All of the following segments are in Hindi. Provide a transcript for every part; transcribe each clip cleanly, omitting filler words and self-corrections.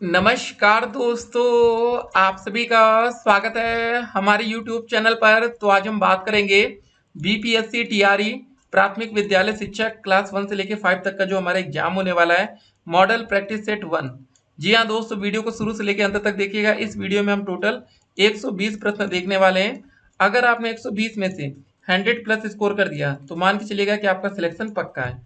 नमस्कार दोस्तों, आप सभी का स्वागत है हमारे YouTube चैनल पर। तो आज हम बात करेंगे बीपीएससी टीआरई प्राथमिक विद्यालय शिक्षक क्लास 1 से लेकर 5 तक का जो हमारा एग्जाम होने वाला है, मॉडल प्रैक्टिस सेट 1। जी हाँ दोस्तों, वीडियो को शुरू से लेकर अंत तक देखिएगा। इस वीडियो में हम टोटल 120 प्रश्न देखने वाले हैं। अगर आपने 120 में से 100 प्लस स्कोर कर दिया तो मान के चलिएगा कि आपका सिलेक्शन पक्का है।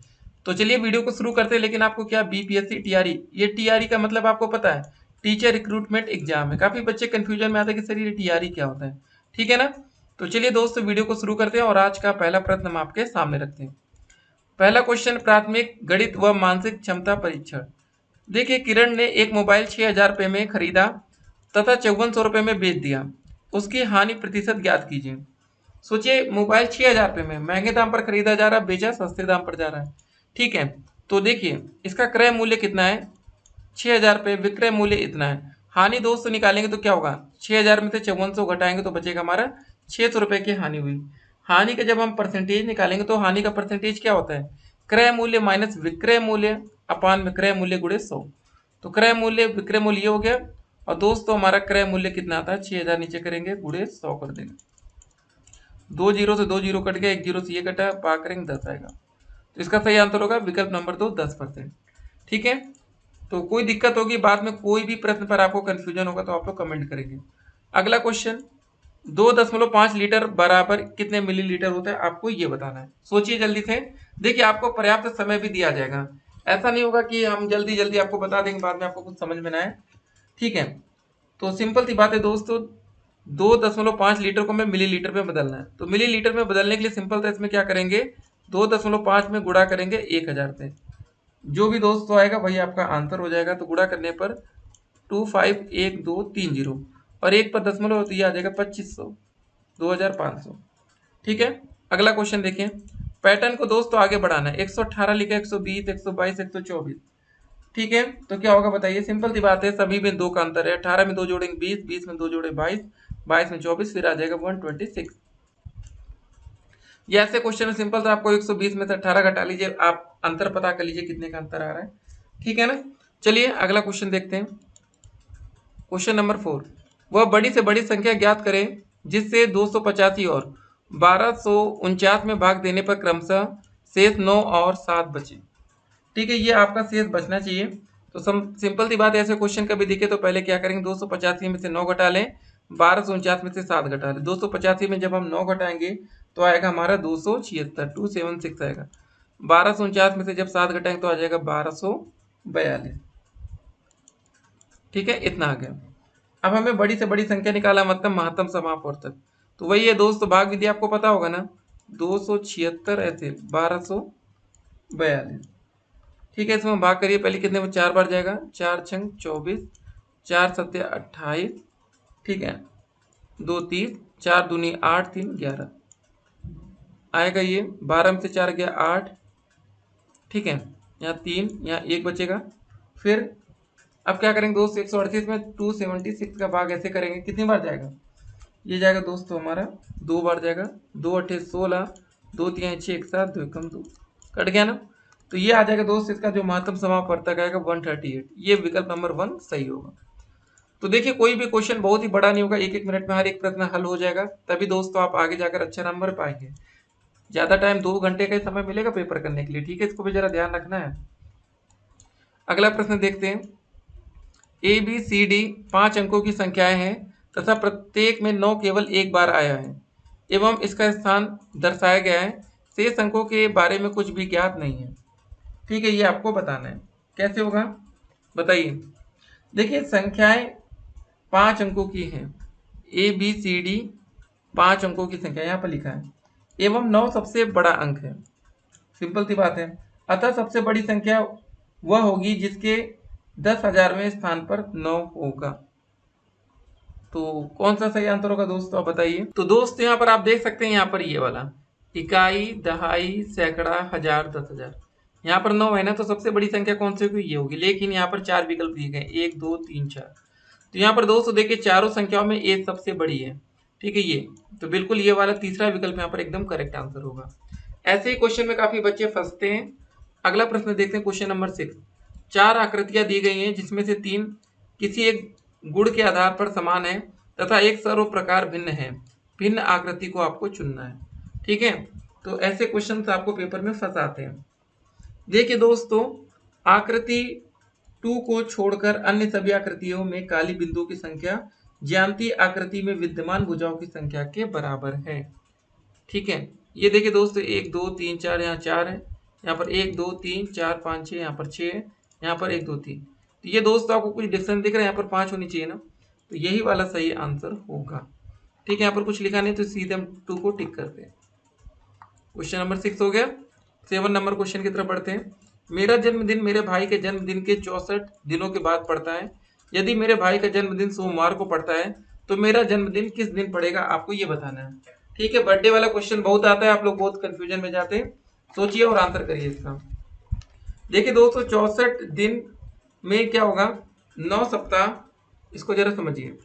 तो चलिए वीडियो को शुरू करते हैं। लेकिन आपको क्या बीपीएससी टीआरई, ये टीआरई का मतलब आपको पता है, टीचर रिक्रूटमेंट एग्जाम है। काफी बच्चे कंफ्यूजन में आते हैं कि सर ये टीआरई क्या होता है। ठीक है ना। तो चलिए दोस्तों वीडियो को शुरू करते हैं और आज का पहला प्रश्न हम आपके सामने रखते हैं। पहला क्वेश्चन, प्राथमिक गणित व मानसिक क्षमता परीक्षण। देखिए, किरण ने एक मोबाइल 6,000 रुपये में खरीदा तथा 5400 रुपये में बेच दिया। उसकी हानि प्रतिशत ज्ञात कीजिए। सोचिए, मोबाइल 6,000 रुपये में महंगे दाम पर खरीदा जा रहा है, बेचा सस्ते दाम पर जा रहा है। ठीक है, तो देखिए इसका क्रय मूल्य कितना है, 6,000 रुपये, विक्रय मूल्य इतना है। हानि 200 निकालेंगे तो क्या होगा, 6,000 में से 5400 घटाएंगे तो बचेगा हमारा 600 रुपये की हानि हुई। हानि का जब हम परसेंटेज निकालेंगे तो हानि का परसेंटेज क्या होता है, क्रय मूल्य माइनस विक्रय मूल्य अपान में क्रय मूल्य गुणे 100। तो क्रय मूल्य विक्रय मूल्य ये हो गया। और दोस्तों हमारा क्रय मूल्य कितना आता है, 6,000 नीचे करेंगे गुणे 100 कर देंगे। 2 जीरो से 2 जीरो कट गया, 1 जीरो से ये कटा, पा करेंगे 10 आएगा। तो इसका सही आंसर होगा विकल्प नंबर 2, 10%। ठीक है, तो कोई दिक्कत होगी बाद में, कोई भी प्रश्न पर आपको कंफ्यूजन होगा तो आप लोग कमेंट करेंगे। अगला क्वेश्चन, 2.5 लीटर बराबर कितने मिलीलीटर होता है, आपको ये बताना है। सोचिए जल्दी से। देखिए आपको पर्याप्त समय भी दिया जाएगा, ऐसा नहीं होगा कि हम जल्दी जल्दी आपको बता देंगे बाद में आपको कुछ समझ में ना आए। ठीक है, तो सिंपल सी बात है दोस्तों, 2.5 लीटर को हमें मिलीलीटर में बदलना है। तो मिलीलीटर में बदलने के लिए सिंपल था, इसमें क्या करेंगे, 2.5 में गुणा करेंगे 1,000 से। जो भी दोस्तों आएगा वही आपका आंसर हो जाएगा। तो गुणा करने पर 251230 और 1 पर दशमलव तो ये आ जाएगा 2500, 2500। ठीक है, अगला क्वेश्चन देखिए। पैटर्न को दोस्तों आगे बढ़ाना है, 118 लिखा, 120, 122, 124। ठीक है, तो क्या होगा बताइए। सिंपल सी बात है, सभी में 2 का अंतर है। 18 में 2 जोड़ेंगे 20, 20 में 2 जोड़े 22, 22 में 24, फिर आ जाएगा 126। ये ऐसे क्वेश्चन सिंपल था, आपको 120 में से 18 घटा लीजिए, आप अंतर पता कर लीजिए कितने का अंतर आ रहा है। ठीक है ना। चलिए अगला क्वेश्चन देखते हैं। क्वेश्चन नंबर 4, वह बड़ी से बड़ी संख्या ज्ञात करें जिससे 285 और 1249 में भाग देने पर क्रमशः शेष 9 और 7 बचे। ठीक है, ये आपका शेष बचना चाहिए। तो सिंपल सी बात है, ऐसे क्वेश्चन कभी दिखे तो पहले क्या करेंगे, 285 में से 9 घटा लें, 1249 में से 7 घटा लें। 285 में जब हम 9 घटाएंगे तो आएगा हमारा 276, 276 आएगा। 1249 में से जब 7 घटाएंगे तो आ जाएगा 1242। ठीक है, इतना आ गया। अब हमें बड़ी से बड़ी संख्या निकाला, मतलब महत्तम समापवर्तक। तो वही है दोस्तों, भाग विधि आपको पता होगा ना, 276 ऐसे 1242। ठीक है, इसमें भाग करिए पहले, कितने में 4 बार जाएगा, 4 छंग 24, 4 सत्या 28। ठीक है, 2 30, 4 दूनी 8, 3 11 आएगा ये। 12 में से 4 गया 8। ठीक है, यहाँ 3, यहाँ 1 बचेगा। फिर अब क्या करेंगे दोस्त, 138 में 276 का भाग ऐसे करेंगे, कितनी बार जाएगा, ये जाएगा दोस्तों हमारा 2 बार जाएगा। 2 अट्ठे 16, 2 तिहाई 6, 1 7, 2 एकम 2, कट गया ना। तो ये आ जाएगा दोस्त, इसका जो महत्तम समापवर्तक आएगा 138। ये विकल्प नंबर 1 सही होगा। तो देखिए कोई भी क्वेश्चन बहुत ही बड़ा नहीं होगा, 1-1 मिनट में हर एक प्रश्न हल हो जाएगा, तभी दोस्तों आप आगे जाकर अच्छा नंबर पाएंगे। ज्यादा टाइम 2 घंटे का समय मिलेगा पेपर करने के लिए। ठीक है, इसको भी जरा ध्यान रखना है। अगला प्रश्न देखते हैं। ए बी सी डी 5 अंकों की संख्याएं हैं तथा प्रत्येक में 9 केवल एक बार आया है एवं इसका स्थान दर्शाया गया है। शेष अंकों के बारे में कुछ भी ज्ञात नहीं है। ठीक है, ये आपको बताना है। कैसे होगा बताइए। देखिए संख्याएं 5 अंकों की हैं, ए बी सी डी 5 अंकों की संख्या यहाँ पर लिखा है, एवं 9 सबसे बड़ा अंक है। सिंपल सी बात है, अतः सबसे बड़ी संख्या वह होगी जिसके 10,000वें स्थान पर 9 होगा। तो कौन सा सही आंसर होगा दोस्तों, आप बताइए। तो दोस्त यहाँ पर आप देख सकते हैं, यहाँ पर ये वाला इकाई, दहाई, सैकड़ा, हजार, 10,000, यहाँ पर 9 है ना, तो सबसे बड़ी संख्या कौन सी होगी, ये होगी। लेकिन यहाँ पर 4 विकल्प दिए गए, 1 2 3 4। तो यहाँ पर दोस्तों देखिए चारों संख्याओं में एक सबसे बड़ी है। ठीक है, ये तो बिल्कुल ये वाला तीसरा विकल्प यहाँ पर एकदम करेक्ट आंसर होगा। ऐसे ही क्वेश्चन में काफी बच्चे फंसते हैं। अगला प्रश्न देखते हैं, क्वेश्चन नंबर 6। 4 आकृतियां दी गई हैं जिसमें से 3 किसी एक गुण के आधार पर समान है तथा एक सर्व प्रकार भिन्न है, भिन्न आकृति को आपको चुनना है। ठीक है, तो ऐसे क्वेश्चन आपको पेपर में फंसाते हैं। देखिए दोस्तों, आकृति 2 को छोड़कर अन्य सभी आकृतियों में काली बिंदुओं की संख्या ज्यामितीय आकृति में विद्यमान भुजाओं की संख्या के बराबर है। ठीक है, ये देखिए दोस्तों, 1 2 3 4, यहाँ 4 है, यहाँ पर 1 2 3 4 5 6, यहाँ पर 6 है, यहाँ पर 1 2 3। तो ये दोस्तों आपको कुछ डिफरेंस दिख रहा है, यहाँ पर 5 होनी चाहिए ना, तो यही वाला सही आंसर होगा। ठीक है, यहाँ पर कुछ लिखा नहीं तो सीधे हम 2 को टिक करते हैं। क्वेश्चन नंबर 6 हो गया। 7 नंबर क्वेश्चन की तरफ बढ़ते हैं। मेरा जन्मदिन मेरे भाई के जन्मदिन के 64 दिनों के बाद पड़ता है। यदि मेरे भाई का जन्मदिन सोमवार को पड़ता है तो मेरा जन्मदिन किस दिन पड़ेगा, आपको ये बताना है। ठीक है, बर्थडे वाला क्वेश्चन बहुत आता है, आप लोग बहुत कंफ्यूजन में जाते हैं। सोचिए और आंसर करिए इसका। देखिए दोस्तों, 64 दिन में क्या होगा, 9 सप्ताह, इसको जरा समझिए।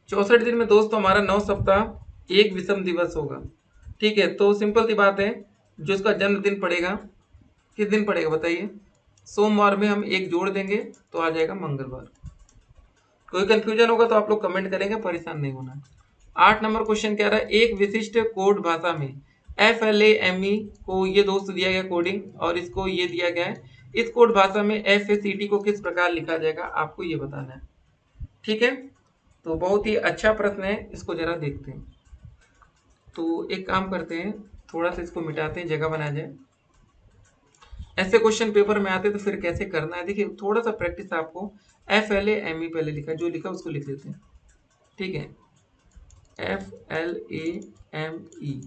64 दिन में दोस्तों हमारा 9 सप्ताह एक विषम दिवस होगा। ठीक है, तो सिंपल सी बात है, जो इसका जन्मदिन पड़ेगा किस दिन पड़ेगा बताइए, सोमवार में हम एक जोड़ देंगे तो आ जाएगा मंगलवार। कोई कंफ्यूजन होगा तो आप लोग कमेंट करेंगे, परेशान नहीं होना। 8 नंबर क्वेश्चन कह रहा है, एक विशिष्ट कोड भाषा में FLAME को ये दोस्त दिया गया कोडिंग और इसको ये दिया गया है, इस कोड भाषा में FACT को किस प्रकार लिखा जाएगा, आपको ये बताना है। ठीक है, तो बहुत ही अच्छा प्रश्न है, इसको जरा देखते हैं। तो एक काम करते हैं, थोड़ा सा इसको मिटाते हैं, जगह बना जाए। ऐसे क्वेश्चन पेपर में आते तो फिर कैसे करना है, देखिए थोड़ा सा प्रैक्टिस आपको। FLAME पहले लिखा, जो लिखा उसको लिख लेते हैं। ठीक है, FLAME,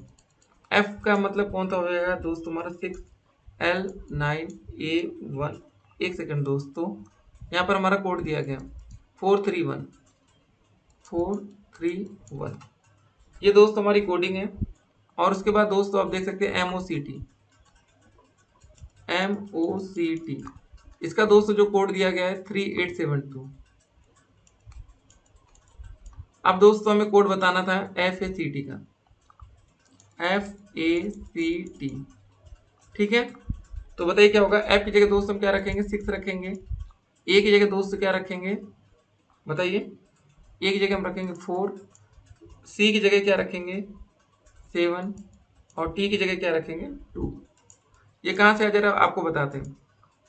F का मतलब कौन सा हो जाएगा दोस्त तुम्हारा 6L9A1। एक सेकंड दोस्तों, यहाँ पर हमारा कोड दिया गया 431। ये दोस्त हमारी कोडिंग है। और उसके बाद दोस्तों आप देख सकते हैं MOCT, इसका दोस्तों जो कोड दिया गया है 3872। अब दोस्तों हमें कोड बताना था FACT का, FACT। ठीक है, तो बताइए क्या होगा। F की जगह दोस्त हम क्या रखेंगे, 6 रखेंगे। A की जगह दोस्त क्या रखेंगे बताइए, A की जगह हम रखेंगे 4, C की जगह क्या रखेंगे 7 और T की जगह क्या रखेंगे 2। ये कहाँ से है जरा आपको बताते हैं।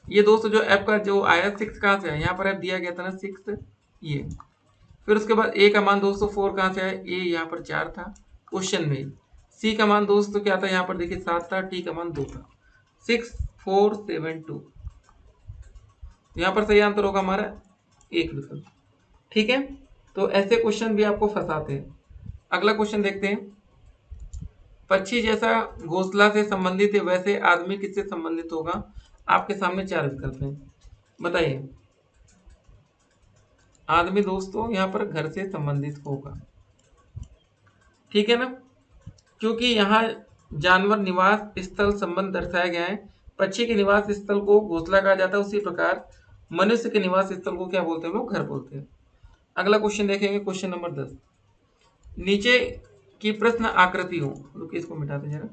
ये दोस्तों जो F का जो आया 6 कहाँ से है, यहाँ पर F दिया गया था ना 6, ये। फिर उसके बाद A का मान दोस्तों 4 कहाँ से आया, A यहाँ पर 4 था क्वेश्चन में। C का मान दोस्तों क्या था, यहाँ पर देखिए 7 था। T का मान 2 था। 6472, यहाँ पर सही आंसर होगा हमारा एक विकल्प। ठीक है, तो ऐसे क्वेश्चन भी आपको फंसाते हैं। अगला क्वेश्चन देखते हैं। पक्षी जैसा घोंसला से संबंधित है, वैसे आदमी किससे संबंधित होगा, आपके सामने 4 विकल्प हैं, बताइए। आदमी दोस्तों यहाँ पर घर से संबंधित होगा। ठीक है ना, क्योंकि यहाँ जानवर निवास स्थल संबंध दर्शाया गया है। पक्षी के निवास स्थल को घोंसला कहा जाता है, उसी प्रकार मनुष्य के निवास स्थल को क्या बोलते हैं, लोग घर बोलते हैं। अगला क्वेश्चन देखेंगे, क्वेश्चन नंबर 10। नीचे की प्रश्न आकृतियों, रुकिए इसको मिटाते जरा,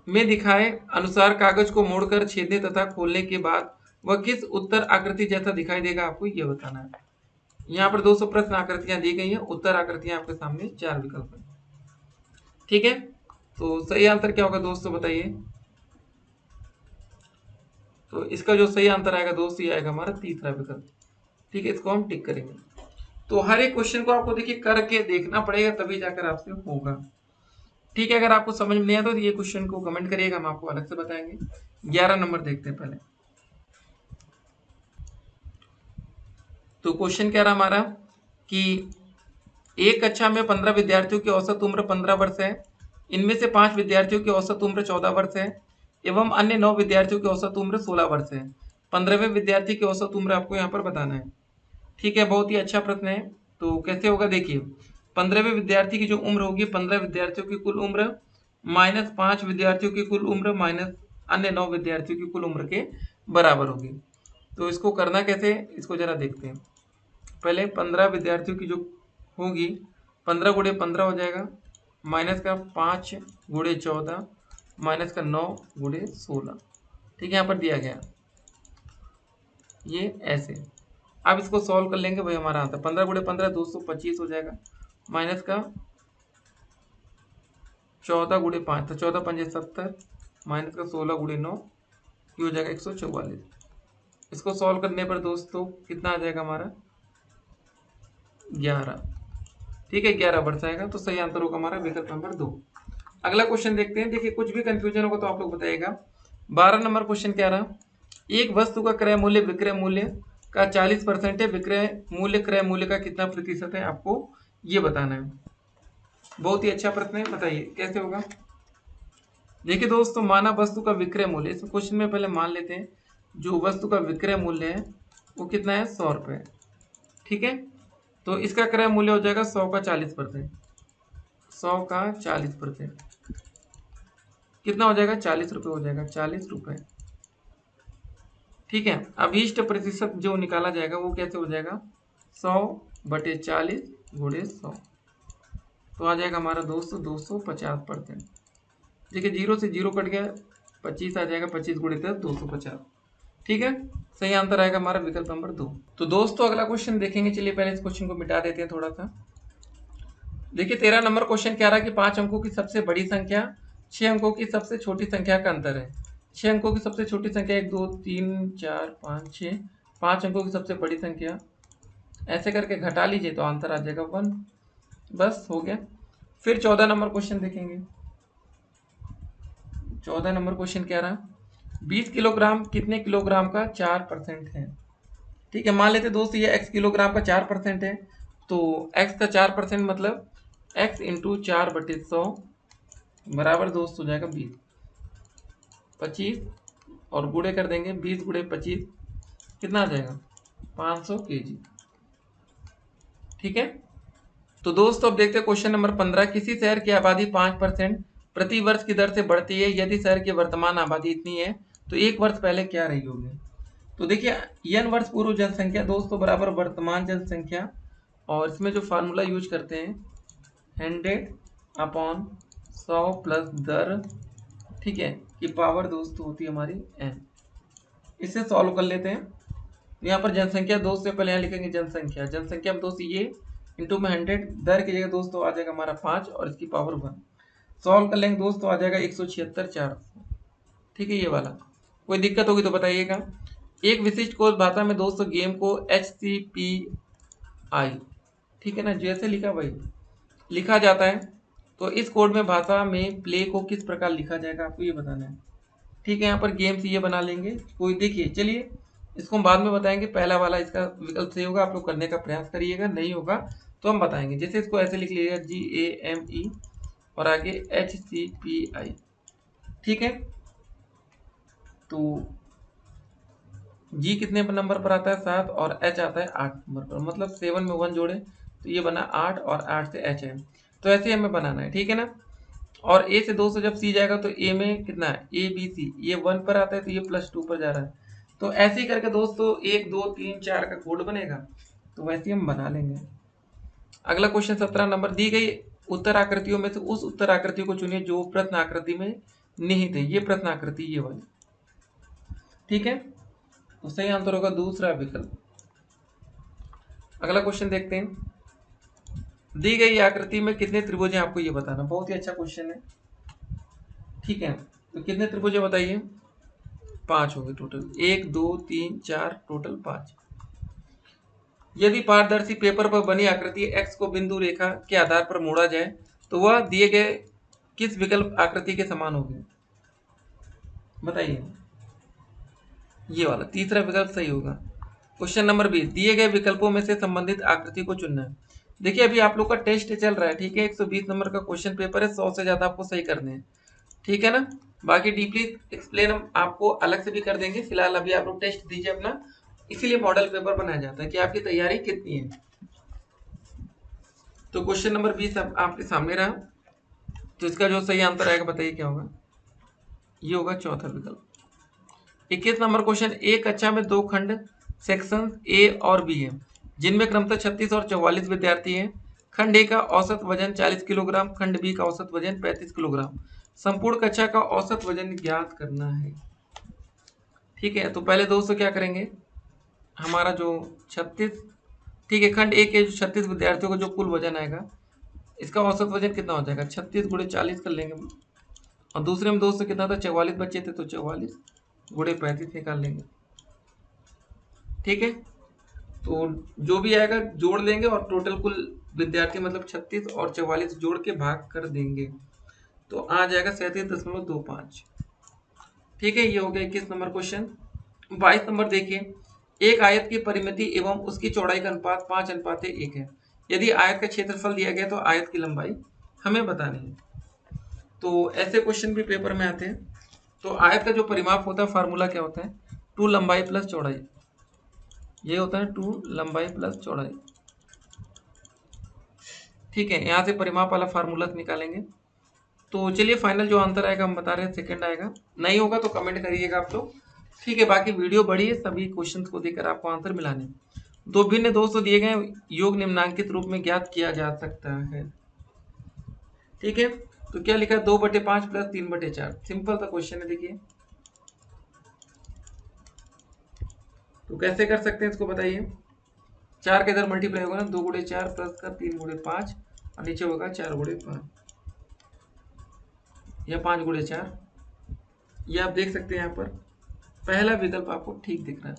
में दिखाए अनुसार कागज को मोड़कर छेदने तथा खोलने के बाद वह किस उत्तर आकृति जैसा दिखाई देगा, आपको यह बताना है। यहाँ पर 200 प्रश्न आकृतियां दी गई हैं, उत्तर आकृतियां आपके सामने 4 विकल्प हैं। ठीक है, तो सही आंसर क्या होगा दोस्तों बताइए। तो इसका जो सही आंसर आएगा दोस्तों, ये आएगा हमारा तीसरा विकल्प। ठीक है, इसको हम टिक करेंगे। तो हर एक क्वेश्चन को आपको देखिए करके देखना पड़ेगा, तभी जाकर आपसे होगा। ठीक है, अगर आपको समझ में नहीं आता तो ये क्वेश्चन को कमेंट करिएगा, हम आपको अलग से बताएंगे। 11 नंबर देखते हैं पहले। तो क्वेश्चन क्या रहा हमारा कि एक कक्षा में 15 विद्यार्थियों की औसत उम्र 15 वर्ष है। इनमें से 5 विद्यार्थियों की औसत उम्र 14 वर्ष है एवं अन्य 9 विद्यार्थियों की औसत उम्र 16 वर्ष है। 15वें विद्यार्थी की औसत उम्र आपको यहाँ पर बताना है। ठीक है, बहुत ही अच्छा प्रश्न है। तो कैसे होगा देखिए, 15वें विद्यार्थी की जो उम्र होगी, 15 विद्यार्थियों की कुल उम्र माइनस 5 विद्यार्थियों की कुल उम्र माइनस अन्य 9 विद्यार्थियों की कुल उम्र के बराबर होगी। तो इसको करना कैसे, इसको जरा देखते हैं। पहले 15 विद्यार्थियों की जो होगी, 15 गुणे 15 हो जाएगा, माइनस का 5 गुणे 14 माइनस का 9 गुणे 16। ठीक है, यहाँ पर दिया गया। ये ऐसे। अब इसको सॉल्व कर लेंगे, वही हमारा आंसर 15 गुणे 15 225 हो जाएगा, माइनस का 14 गुणे 5 तो 14 पंजे 70, माइनस का 16 गुणे 9 ये हो जाएगा 144। इसको सॉल्व करने पर दोस्तों कितना आ जाएगा हमारा 11। ठीक है, 11 बढ़ जाएगा, तो सही आंसर होगा हमारा विकल्प नंबर 2। अगला क्वेश्चन देखते हैं। देखिए कुछ भी कंफ्यूजन होगा तो आप लोग बताइएगा। 12 नंबर क्वेश्चन क्या रहा, एक वस्तु का क्रय मूल्य विक्रय मूल्य का 40% है, विक्रय मूल्य क्रय मूल्य का कितना प्रतिशत है, आपको ये बताना है। बहुत ही अच्छा प्रश्न है, बताइए कैसे होगा। देखिए दोस्तों, माना वस्तु का विक्रय मूल्य, इस क्वेश्चन में पहले मान लेते हैं जो वस्तु का विक्रय मूल्य है वो कितना है 100 रुपये। ठीक है, तो इसका क्रय मूल्य हो जाएगा 100 का 40%। 100 का 40% कितना हो जाएगा 40 रुपये हो जाएगा, 40 रुपये। ठीक है, अभीष्ट प्रतिशत जो निकाला जाएगा वो कैसे हो जाएगा 100/40 गुणे 100, तो आ जाएगा हमारा दोस्तों 250%। देखिए 0 से 0 कट गया, 25 आ जाएगा, 25 गुणे 10 250। ठीक है, सही आंसर आएगा हमारा विकल्प नंबर 2। तो दोस्तों अगला क्वेश्चन देखेंगे, चलिए पहले इस क्वेश्चन को मिटा देते हैं थोड़ा सा। देखिए 13 नंबर क्वेश्चन क्या रहा कि 5 अंकों की सबसे बड़ी संख्या 6 अंकों की सबसे छोटी संख्या का अंतर है। 6 अंकों की सबसे छोटी संख्या 1 2 3 4 5 6, 5 अंकों की सबसे बड़ी संख्या, ऐसे करके घटा लीजिए तो आंसर आ जाएगा 1। बस हो गया। फिर 14 नंबर क्वेश्चन देखेंगे। 14 नंबर क्वेश्चन क्या रहा, 20 किलोग्राम कितने किलोग्राम का 4% है। ठीक है, मान लेते दोस्त ये x किलोग्राम का 4% है, तो x का 4% मतलब x इंटू 4/100 बराबर दोस्त हो जाएगा 20, 25 और गुणे कर देंगे 20 गुणे 25 कितना आ जाएगा 500 kg। ठीक है, तो दोस्तों अब देखते हैं क्वेश्चन नंबर 15। किसी शहर की आबादी 5% प्रति वर्ष की दर से बढ़ती है, यदि शहर की वर्तमान आबादी इतनी है तो एक वर्ष पहले क्या रही होगी। तो देखिए n वर्ष पूर्व जनसंख्या दोस्तों बराबर वर्तमान जनसंख्या, और इसमें जो फार्मूला यूज करते हैं 100/100 प्लस दर, ठीक है, की पावर दोस्तों होती है हमारी n। इसे सॉल्व कर लेते हैं। यहाँ पर जनसंख्या दोस्त से पहले यहाँ लिखेंगे जनसंख्या, जनसंख्या में दोस्त ये इंटू में 100, दर की जगह दोस्तों आ जाएगा हमारा 5 और इसकी पावर 1। सॉल्व कर लेंगे दोस्तों आ जाएगा 176/400। ठीक है, ये वाला। कोई दिक्कत होगी तो बताइएगा। एक विशिष्ट कोड भाषा में दोस्तों गेम को HCPI, ठीक है ना, जैसे लिखा भाई लिखा जाता है, तो इस कोड में भाषा में प्ले को किस प्रकार लिखा जाएगा आपको ये बताना है। ठीक है, यहाँ पर गेम से ये बना लेंगे। कोई देखिए, चलिए इसको हम बाद में बताएंगे। पहला वाला इसका विकल्प सही होगा, आप लोग करने का प्रयास करिएगा, नहीं होगा तो हम बताएंगे। जैसे इसको ऐसे लिख लीजिएगा GAME और आगे HCPI। ठीक है, तो जी कितने नंबर पर आता है 7 और H आता है 8 नंबर पर, मतलब 7 में 1 जोड़े तो ये बना 8 और 8 से H है, तो ऐसे ही हमें बनाना है। ठीक है ना, और A से 2 से जब C जाएगा तो A में कितना है ABC, ये 1 पर आता है तो ये +2 पर जा रहा है, तो ऐसे ही करके दोस्तों 1 2 3 4 का कोड बनेगा, तो वैसे ही हम बना लेंगे। अगला क्वेश्चन 17 नंबर, दी गई उत्तर आकृतियों में से उस उत्तर आकृति को चुनिए जो प्रश्न आकृति में निहित है। ये प्रश्न आकृति ये वाली, ठीक है, तो सही आंसर होगा दूसरा विकल्प। अगला क्वेश्चन देखते हैं। दी गई आकृति में कितने त्रिभुज हैं आपको ये बताना, बहुत ही अच्छा क्वेश्चन है। ठीक है, तो कितने त्रिभुज है बताइए, 5 होंगे टोटल, 1 2 3 4 टोटल 5। यदि पारदर्शी पेपर पर बनी आकृति x को बिंदु रेखा के आधार पर मोड़ा जाए तो वह दिए गए किस विकल्प आकृति के समान होगी, बताइए। ये वाला तीसरा विकल्प सही होगा। क्वेश्चन नंबर 20, दिए गए विकल्पों में से संबंधित आकृति को चुनना है। देखिए अभी आप लोग का टेस्ट चल रहा है, ठीक है, 120 नंबर का क्वेश्चन पेपर है, 100 से ज्यादा आपको सही करने हैं। ठीक है ना, बाकी डीपली एक्सप्लेन हम आपको अलग से भी कर देंगे। फिलहाल अभी आप लोग टेस्ट दीजिए अपना, इसीलिए मॉडल पेपर बनाया जाता है कि आपकी तैयारी कितनी है। तो क्वेश्चन नंबर 20 आपके सामने रहा, तो इसका जो सही आंसर आएगा बताइए क्या होगा, ये होगा चौथा विकल्प। 21 नंबर क्वेश्चन, एक कक्षा में 2 खंड सेक्शन ए और बी है जिनमें क्रमशः 36 और 44 विद्यार्थी हैं। खंड ए का औसत वजन 40 किलोग्राम, खंड बी का औसत वजन 35 किलोग्राम। संपूर्ण कक्षा का औसत वजन ज्ञात करना है। ठीक है, तो पहले दोस्तों क्या करेंगे, हमारा जो 36, ठीक है, खंड एक के जो 36 विद्यार्थियों का जो कुल वजन आएगा, इसका औसत वजन कितना हो जाएगा, 36 गुणे 40 कर लेंगे। और दूसरे में 2 से कितना था, 44 बचे थे, तो 44 गुणे 35 निकाल लेंगे। ठीक है, तो जो भी आएगा जोड़ लेंगे और टोटल कुल विद्यार्थी मतलब 36 और 44 जोड़ के भाग कर देंगे, तो आ जाएगा 37.25। ठीक है, ये हो गया 21 नंबर क्वेश्चन। 22 नंबर देखिए, एक आयत की परिमिति एवं उसकी चौड़ाई का अनुपात 5:1 है। यदि आयत का क्षेत्रफल दिया गया तो आयत की लंबाई हमें बतानी है। तो ऐसे क्वेश्चन भी पेपर में आते हैं। तो आयत का जो परिमाप होता है, फार्मूला क्या होता है, 2 लंबाई प्लस चौड़ाई। ये होता है 2 लंबाई प्लस चौड़ाई। ठीक है, यहाँ से परिमाप वाला फार्मूला निकालेंगे। तो चलिए, फाइनल जो आंसर आएगा हम बता रहे हैं, सेकंड आएगा। नहीं होगा तो कमेंट करिएगा आप लोग। ठीक है, बाकी वीडियो बड़ी है, सभी क्वेश्चंस को देखकर आपको आंसर मिलाने। दो भिन्न दोस्तों दिए गए योग निम्नांकित रूप में ज्ञात किया जा सकता है। ठीक है, तो क्या लिखा है, 2/5 प्लस 3/4। सिंपल सा क्वेश्चन है, देखिए। तो कैसे कर सकते हैं इसको बताइए। 4 के इधर मल्टीप्लाई होगा ना, 2 गुणे 4 प्लस का 3 गुणे 5, और नीचे होगा 4 गुणे 5 या 5 गुणे 4। ये आप देख सकते हैं, यहाँ पर पहला विकल्प आपको ठीक दिख रहा है।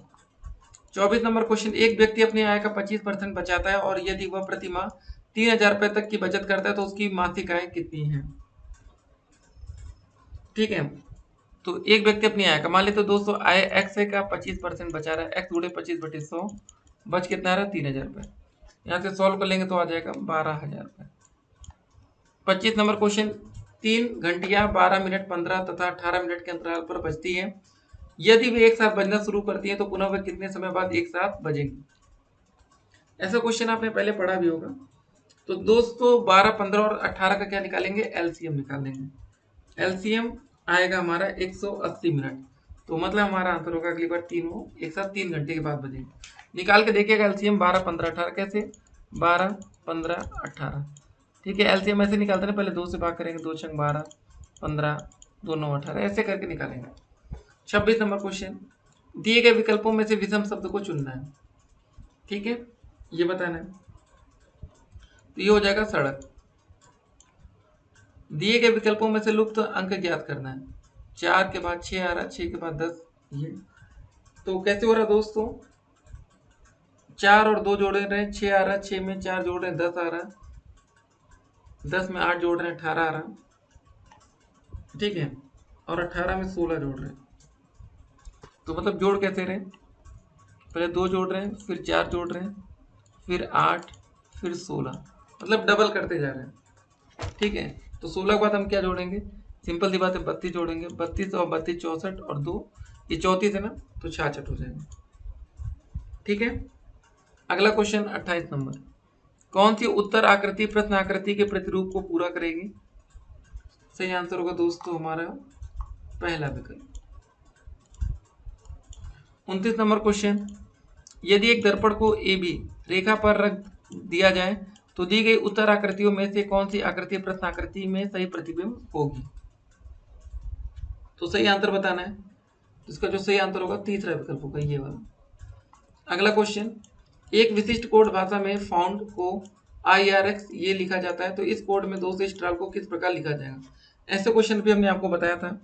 24 नंबर क्वेश्चन, एक व्यक्ति अपनी आय का 25% बचाता है और यदि वह प्रति माह 3,000 रुपए तक की बचत करता है तो उसकी मासिक आय कितनी है। ठीक है, तो एक व्यक्ति अपनी आय का, मान लेते दोस्तों आय एक्स है का 25% बचा रहा है, एक्स गुणे 25/100, बच कितना आ रहा है, 3,000 रुपए। यहाँ से सॉल्व कर लेंगे तो आ जाएगा 12,000 रुपए। 25 नंबर क्वेश्चन, 3 घंटियां 12 मिनट 15 तथा 18 मिनट के अंतराल पर बजती है। यदि वे एक साथ बजना शुरू करती हैं तो पुनः वे कितने समय बाद एक साथ बजेंगी। ऐसा क्वेश्चन आपने पहले पढ़ा भी होगा। तो दोस्तों 12, 15 और 18 का क्या निकालेंगे, एलसीएम निकालेंगे। एलसीएम आएगा हमारा 180 मिनट। तो मतलब हमारा आंसर होगा अगली बार 3 हो एक साथ 3 घंटे के बाद बजेंगे। निकाल के देखिएगा एलसीएम 12, 15, 18 कैसे, 12, 15, 18। ठीक है, एलसीएम ऐसे निकालते हैं, पहले 2 से भाग करेंगे, 2 छंग 12, 15, 2 9 18, ऐसे करके निकालेंगे। 26 नंबर क्वेश्चन, दिए गए विकल्पों में से विषम शब्द को चुनना है। ठीक है, ये बताना है। तो ये हो जाएगा सड़क। दिए गए विकल्पों में से लुप्त अंक ज्ञात करना है। 4 के बाद 6 आ रहा, 6 के बाद 10। ये तो कैसे हो रहा दोस्तों, 4 और 2 जोड़ रहे हैं, 6 आ रहा, 6 में 4 जोड़ रहे हैं, 10 आ रहा, 10 में 8 जोड़ रहे हैं, 18 आ रहा। ठीक है, और 18 में 16 जोड़ रहे हैं। तो मतलब जोड़ कैसे रहे, पहले 2 जोड़ रहे हैं, फिर 4 जोड़ रहे हैं, फिर 8, फिर 16, मतलब डबल करते जा रहे हैं। ठीक है, तो 16 के बाद हम क्या जोड़ेंगे, सिंपल सी बात है, 32 जोड़ेंगे। 32 और 32 64, और 2 ये 34 है ना, तो 66 हो जाएगा। ठीक है, अगला क्वेश्चन 28 नंबर, कौन सी उत्तर आकृति प्रश्न आकृति के प्रतिरूप को पूरा करेगी। सही आंसर होगा दोस्तों हमारा पहला विकल्प। 29 नंबर क्वेश्चन, यदि एक दर्पण को ए बी रेखा पर रख दिया जाए तो दी गई उत्तर आकृतियों में से कौन सी आकृति प्रश्न आकृति में सही प्रतिबिंब होगी। तो सही आंसर बताना है, इसका जो सही आंसर होगा तीसरा विकल्प होगा, ये वाला। अगला क्वेश्चन, एक विशिष्ट कोड भाषा में फाउंड को IRX ये लिखा जाता है, तो इस कोड में 2 से स्ट्राल को किस प्रकार लिखा जाएगा। ऐसे क्वेश्चन भी हमने आपको बताया था।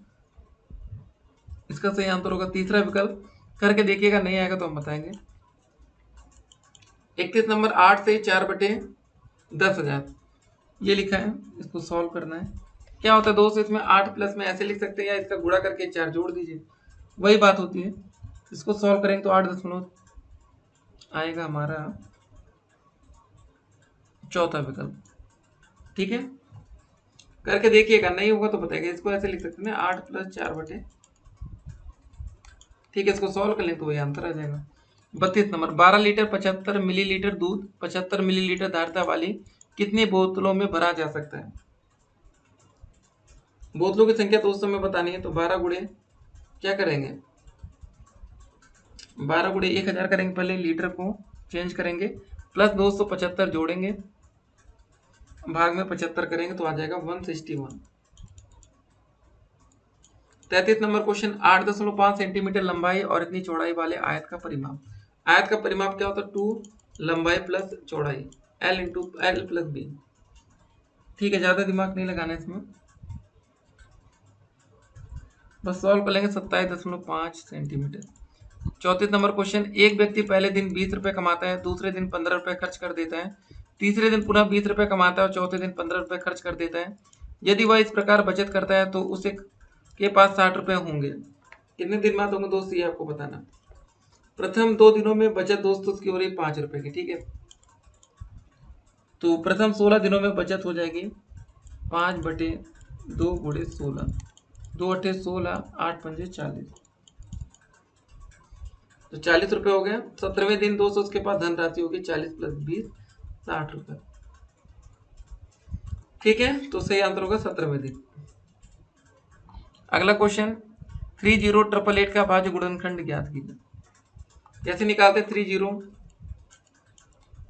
इसका सही आंसर होगा तीसरा विकल्प। करके देखिएगा, नहीं आएगा तो हम बताएंगे। 31 नंबर, 8 से 4/10,000 ये लिखा है, इसको सॉल्व करना है। क्या होता है दोस्तों, इसमें 8 प्लस में ऐसे लिख सकते हैं, या इसका गुणा करके 4 जोड़ दीजिए, वही बात होती है। इसको सॉल्व करेंगे तो 8 आएगा हमारा चौथा विकल्प। ठीक है, करके देखिएगा, नहीं होगा तो बताइएगा। इसको ऐसे लिख सकते हैं 8 + 4/, ठीक है, इसको सॉल्व कर लें तो वही आंसर आ जाएगा। 32 नंबर, 12 लीटर 75 मिलीलीटर दूध 75 मिलीलीटर धारिता वाली कितनी बोतलों में भरा जा सकता है। बोतलों की संख्या दोस्तों में बतानी है, तो 12 गुणे क्या करेंगे, 12 गुणे 1000 करेंगे, पहले लीटर को चेंज करेंगे, प्लस 275 जोड़ेंगे, भाग में 75 करेंगे तो आ जाएगा 161। 33 नंबर क्वेश्चन, 8.5 सेंटीमीटर लंबाई और इतनी चौड़ाई वाले आयत का परिमाप आयत का परिमाप क्या होता है? 2 लंबाई प्लस चौड़ाई, L into L plus B. ठीक है, ज्यादा दिमाग नहीं लगाना इसमें, बस सॉल्व कर लेंगे। 27.5 सेंटीमीटर। 34 नंबर क्वेश्चन, एक व्यक्ति पहले दिन 20 रुपए कमाता है, दूसरे दिन 15 रुपए खर्च कर देता है, तीसरे दिन पुनः 20 रुपए कमाता है और चौथे दिन 15 रुपए खर्च कर देता है। यदि वह इस प्रकार बचत करता है तो उसे के पास 60 रुपए होंगे। कितने दिन बाद होंगे दोस्त, ये आपको बताना। प्रथम 2 दिनों में बचत दोस्तों उसकी हो रही 5 रुपए की, ठीक है। तो प्रथम 16 दिनों में बचत हो जाएगी 5/2 गुणे 16, 2 अट्ठे 16, 8 पंजे 40, तो 40 रुपए हो गए। 17वें दिन दोस्तों उसके पास धनराशि होगी 40 प्लस 20, 60 रुपए। ठीक है, तो सही आंसर होगा 17वें दिन। अगला क्वेश्चन, 3088 का भाज्य गुणनखंड ज्ञात कीजिए। कैसे निकालते? 30,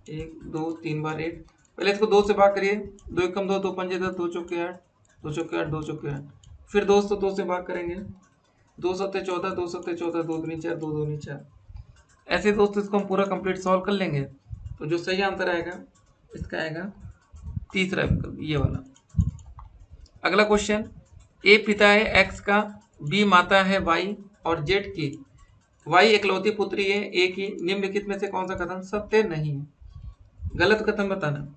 1 2 3 बार 8, पहले इसको 2 से भाग करिए, 2 एकम 2, 2 पंजे 10, 2 चौके 8, 2 चौके 8, 2 चौके 8। फिर दोस्तों 2 से भाग करेंगे, 2 सत्ते 14, 2 सत्ते 14, 2 दूनी 4, 2 दूनी 4। ऐसे दोस्तों इसको हम पूरा कंप्लीट सॉल्व कर लेंगे, तो जो सही आंसर आएगा इसका आएगा तीसरा विकल्प, ये वाला। अगला क्वेश्चन, ए पिता है एक्स का, बी माता है वाई और जेड की, वाई एकलौती पुत्री है ए की, निम्नलिखित में से कौन सा कथन सत्य नहीं है? गलत कथन बताना।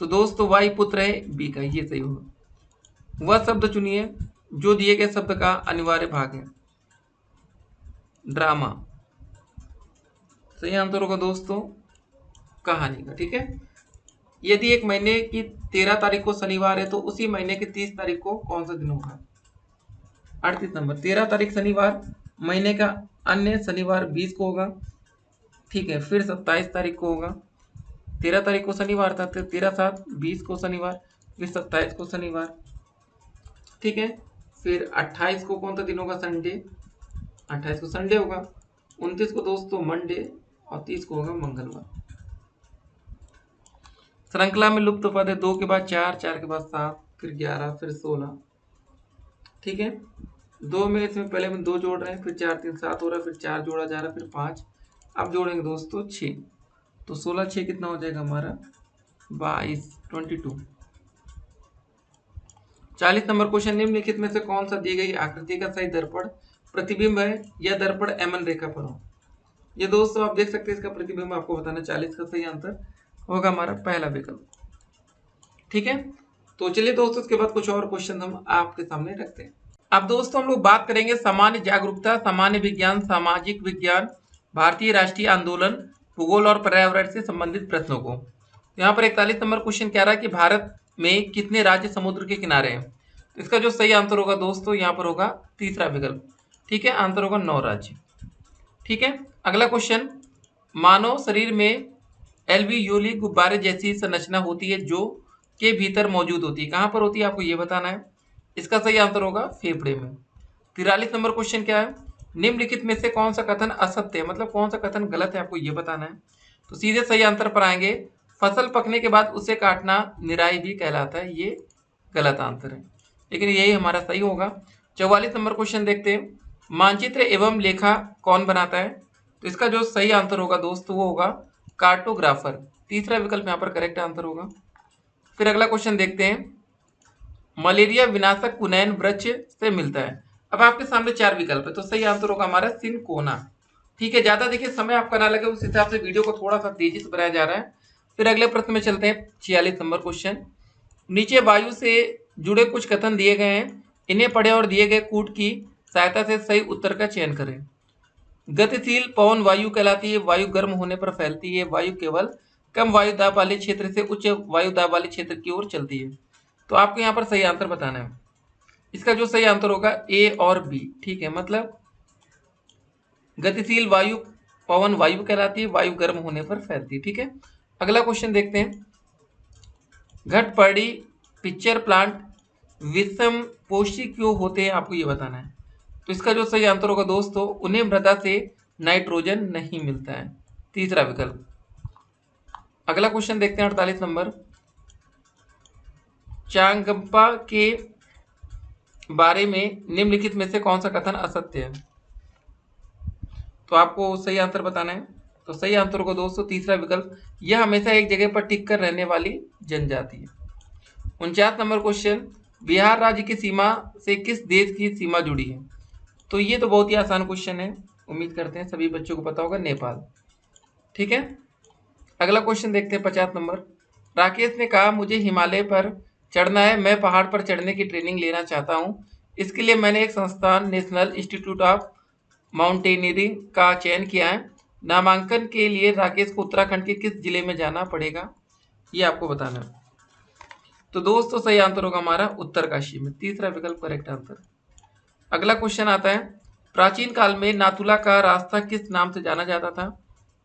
तो दोस्तों वाई पुत्र है बी का, ये सही होगा। वह शब्द चुनिए जो दिए गए शब्द का अनिवार्य भाग है। ड्रामा, सही आंसर होगा दोस्तों कहानी का, ठीक है। यदि एक महीने की 13 तारीख को शनिवार है तो उसी महीने की 30 तारीख को कौन सा दिन होगा? 38 नंबर, 13 तारीख शनिवार, महीने का अन्य शनिवार 20 को होगा, ठीक है। फिर 27 तारीख को होगा, 13 तारीख को शनिवार था तो 13 7 20 को शनिवार, फिर 27 को शनिवार, ठीक है। फिर 28 को कौन सा दिन होगा? संडे, 28 को संडे होगा, 29 को दोस्तों मंडे और 30 को होगा मंगलवार। श्रृंखला में लुप्त पद है 2 के बाद 4, 4 के बाद 7, फिर 11, फिर 16, ठीक है। 2 में इसमें पहले हम 2 जोड़ रहे हैं, फिर 4 3 7 हो रहा है, फिर 4 जोड़ा जा रहा है, फिर 5, अब जोड़ेंगे दोस्तों 6, तो 16 6 कितना हो जाएगा हमारा? 22, 22। 40 नंबर क्वेश्चन, निम्नलिखित में से कौन सा दी गई आकृति का सही दर्पण प्रतिबिंब है या दर्पण एमन रेखा पर हो? ये दोस्तों आप देख सकते हैं, इसका प्रतिबिंब आपको बताना। 40 का सही आंसर होगा हमारा पहला विकल्प, ठीक है। तो चलिए दोस्तों इसके बाद कुछ और क्वेश्चन हम आपके सामने रखते हैं। अब दोस्तों हम लोग बात करेंगे सामान्य जागरूकता, सामान्य विज्ञान, सामाजिक विज्ञान, भारतीय राष्ट्रीय आंदोलन, भूगोल और पर्यावरण से संबंधित प्रश्नों को। यहाँ पर 41 नंबर क्वेश्चन कह रहा है कि भारत में कितने राज्य समुद्र के किनारे हैं? तो इसका जो सही आंसर होगा दोस्तों यहाँ पर होगा तीसरा विकल्प, ठीक है। आंसर होगा 9 राज्य, ठीक है। अगला क्वेश्चन, मानव शरीर में एल्वियोली गुब्बारे जैसी संरचना होती है जो के भीतर मौजूद होती है, कहाँ पर होती है आपको ये बताना है। इसका सही आंसर होगा फेफड़े में। 43 नंबर क्वेश्चन क्या है, निम्नलिखित में से कौन सा कथन असत्य है, मतलब कौन सा कथन गलत है, आपको ये बताना है। तो सीधे सही आंसर पर आएंगे, फसल पकने के बाद उसे काटना निराई भी कहलाता है, ये गलत आंसर है, लेकिन यही हमारा सही होगा। 44 नंबर क्वेश्चन देखते हैं, मानचित्र एवं लेखा कौन बनाता है? तो इसका जो सही आंसर होगा दोस्तों वो होगा कार्टोग्राफर, तीसरा विकल्प यहाँ पर करेक्ट आंसर होगा। फिर अगला क्वेश्चन देखते हैं, मलेरिया विनाशक कुनैन वृक्ष से मिलता है। अब आपके सामने 4 विकल्प है, तो सही आंसर होगा हमारा सिनकोना, ठीक है। ज्यादा देखिए समय आपका ना लगे उस हिसाब से वीडियो को थोड़ा सा तेजी से बनाया जा रहा है। फिर अगले प्रश्न में चलते हैं, 46 नंबर क्वेश्चन, नीचे वायु से जुड़े कुछ कथन दिए गए हैं, इन्हें पढ़े और दिए गए कूट की सहायता से सही उत्तर का चयन करें। गतिशील पवन वायु कहलाती है, वायु गर्म होने पर फैलती है, वायु केवल कम वायु दाब वाले क्षेत्र से उच्च वायु दाब वाले क्षेत्र की ओर चलती है। तो आपको यहाँ पर सही आंसर बताना है। इसका जो सही आंसर होगा ए और बी, ठीक है। मतलब गतिशील वायु पवन वायु कहलाती है, वायु गर्म होने पर फैलती है, ठीक है। अगला क्वेश्चन देखते हैं, घटपर्णी पिक्चर प्लांट विषम पोषी क्यों होते हैं, आपको ये बताना है। तो इसका जो सही आंसर होगा दोस्तों, उन्हें मृदा से नाइट्रोजन नहीं मिलता है, तीसरा विकल्प। अगला क्वेश्चन देखते हैं 48 नंबर, चांगप्पा के बारे में निम्नलिखित में से कौन सा कथन असत्य है? तो आपको सही आंसर बताना है। तो सही आंसर होगा दोस्तों तीसरा विकल्प, यह हमेशा एक जगह पर टिक कर रहने वाली जनजाति है। 49 नंबर क्वेश्चन, बिहार राज्य की सीमा से किस देश की सीमा जुड़ी है? तो ये तो बहुत ही आसान क्वेश्चन है, उम्मीद करते हैं सभी बच्चों को पता होगा, नेपाल। ठीक है, अगला क्वेश्चन देखते हैं 50 नंबर। राकेश ने कहा मुझे हिमालय पर चढ़ना है, मैं पहाड़ पर चढ़ने की ट्रेनिंग लेना चाहता हूँ। इसके लिए मैंने एक संस्थान नेशनल इंस्टीट्यूट ऑफ माउंटेनियरिंग का चयन किया है। नामांकन के लिए राकेश को उत्तराखंड के किस जिले में जाना पड़ेगा, ये आपको बताना है। तो दोस्तों सही आंसर होगा हमारा उत्तरकाशी में, तीसरा विकल्प करेक्ट आंसर। अगला क्वेश्चन आता है, प्राचीन काल में नाथुला का रास्ता किस नाम से जाना जाता था?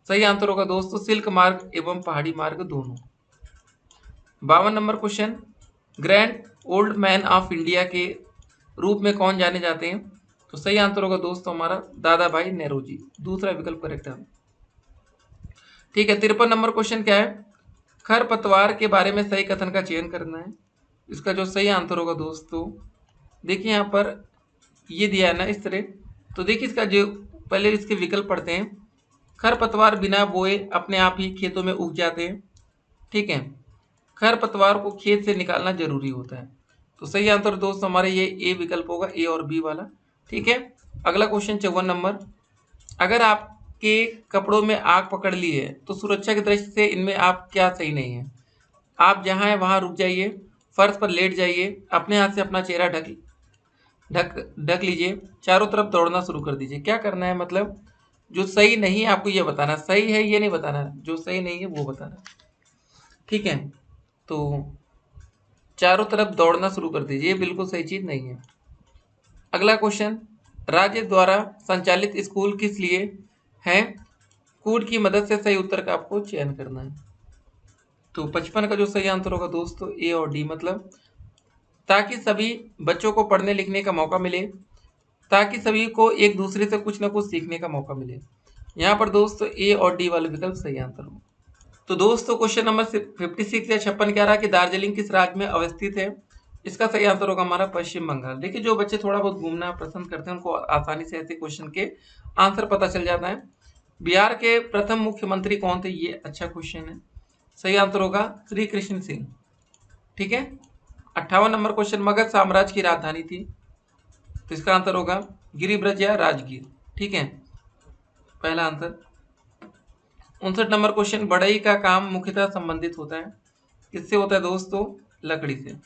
सही आंसर होगा दोस्तों सिल्क मार्ग एवं पहाड़ी मार्ग दोनों। 52 number question, grand old man of India के रूप में कौन जाने जाते हैं? तो सही आंसर होगा दोस्तों हमारा दादा भाई नेहरूजी, दूसरा विकल्प करेक्ट है। ठीक है, 53 नंबर क्वेश्चन क्या है, खरपतवार के बारे में सही कथन का चयन करना है। इसका जो सही आंसर होगा दोस्तों, देखिए यहाँ पर ये दिया है ना इस तरह, तो देखिए इसका जो पहले इसके विकल्प पढ़ते हैं। खरपतवार बिना बोए अपने आप ही खेतों में उग जाते हैं। ठीक है, खरपतवार को खेत से निकालना जरूरी होता है। तो सही आंसर दोस्तों हमारे ये ए विकल्प होगा, ए और बी वाला। ठीक है, अगला क्वेश्चन 54 नंबर, अगर आपके कपड़ों में आग पकड़ ली है तो सुरक्षा की दृष्टि से इनमें आप क्या सही नहीं है? आप जहां है वहां रुक जाइए, फर्श पर लेट जाइए, अपने हाथ से अपना चेहरा ढक ढक ढक लीजिए, चारों तरफ दौड़ना शुरू कर दीजिए। क्या करना है, मतलब जो सही नहीं है आपको ये बताना, सही है ये नहीं बताना, जो सही नहीं है वो बताना। ठीक है, तो चारों तरफ दौड़ना शुरू कर दीजिए, बिल्कुल सही चीज नहीं है। अगला क्वेश्चन, राज्य द्वारा संचालित स्कूल किस लिए है? कूट की मदद से सही उत्तर का आपको चयन करना है। तो 55 का जो सही आंसर होगा दोस्तों ए और डी, मतलब ताकि सभी बच्चों को पढ़ने लिखने का मौका मिले, ताकि सभी को एक दूसरे से कुछ ना कुछ सीखने का मौका मिले। यहाँ पर दोस्तों ए और डी वाला विकल्प सही आंसर होगा। तो दोस्तों क्वेश्चन नंबर 56 या 56 क्या रहा कि दार्जिलिंग किस राज्य में अवस्थित है? इसका सही आंसर होगा हमारा पश्चिम बंगाल। देखिए जो बच्चे थोड़ा बहुत घूमना पसंद करते हैं उनको आसानी से ऐसे क्वेश्चन के आंसर पता चल जाता है। बिहार के प्रथम मुख्यमंत्री कौन थे? ये अच्छा क्वेश्चन है, सही आंसर होगा श्री कृष्ण सिंह। ठीक है, 58 नंबर क्वेश्चन, मगध साम्राज्य की राजधानी थी? तो इसका आंसर होगा गिरिब्रज या राजगीर। ठीक है, पहला आंसर। 59 नंबर क्वेश्चन, बढ़ई का काम मुख्यतः संबंधित होता है, किससे होता है दोस्तों? लकड़ी से।